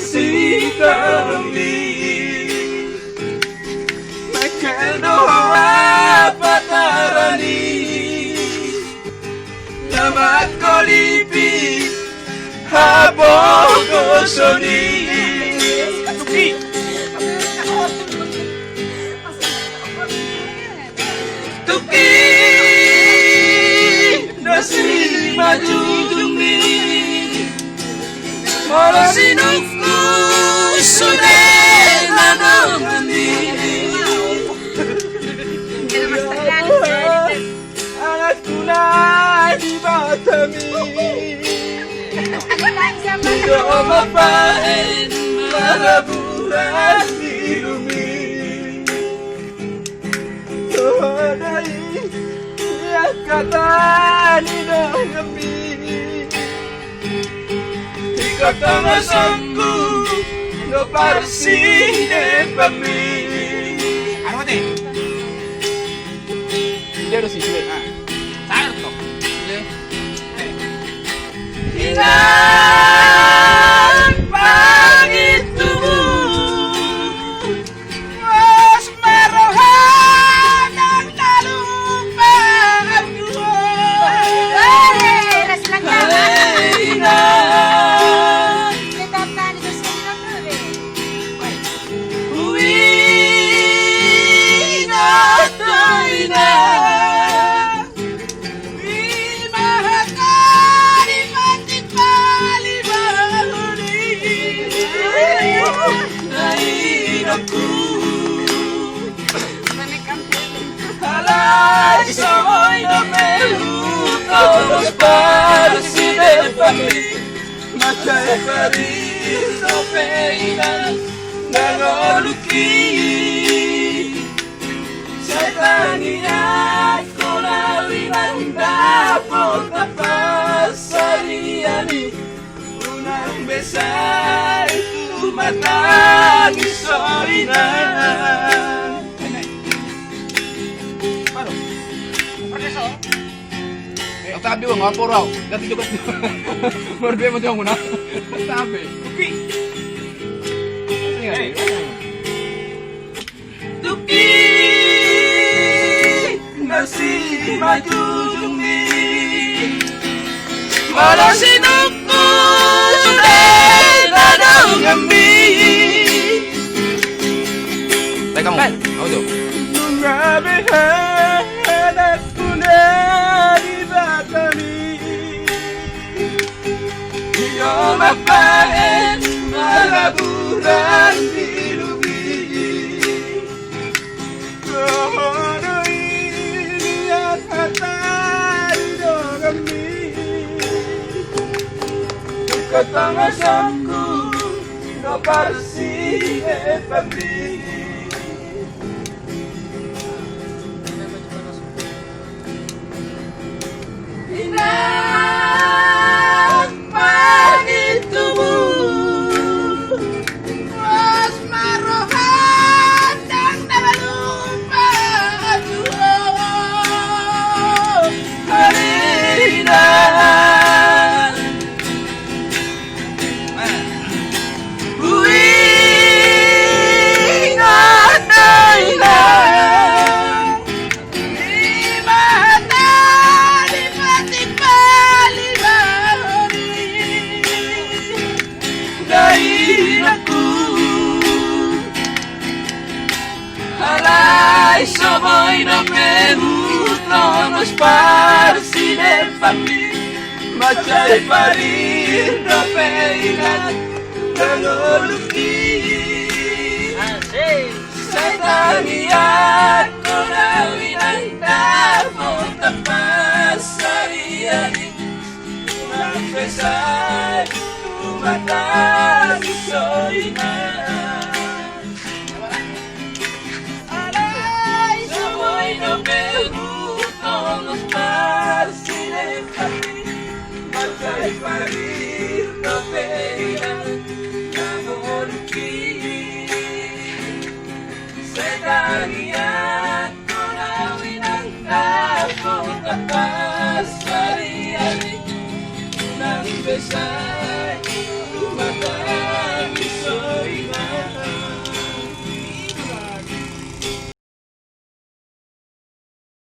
Sinisita kami Magkanoa patarani Lamat ko lipis Habang ko soni Tuki Tuki Nasi majudumi Mara sinuku Sudah nanong andini Angat kulay di batami Kumapain mga buras di lumi Tuhanay Iyak katani ng kami Ikatangasan ko No parsine pa mi Ano ba din? Hindi ano si Sue Sayang to Ilang pangit tubo Mas marohan ang nalupang ang Res lang yan. Letaptan ito sa inyo to Uwi na tayo na Alay soy no me todos parecen para mí Macha de París no peinan nangoluki Setania con la linda por pasariani Unang besar tu mata ni sorina Sabi ko nga, puro dati ko Morbe mo dyan muna Sabi Tuki Nasi majujumi Malasinok ko Sudah nanong kami Teka mo, audio Nungabihan ako na Mapain malaburan di lumi Kohono ini at hatari do kami Katangasanku no parsine pabli Alay soy no me gusto nos parsine pa mi Macha de París no peinan nangoluki Setania con la linda por pasariani Unang besar tu mata ni sorina No me gustan los parsines para mí Macha de París no peinan nangoluki Setania con awinan tapos kapasariani Unang besar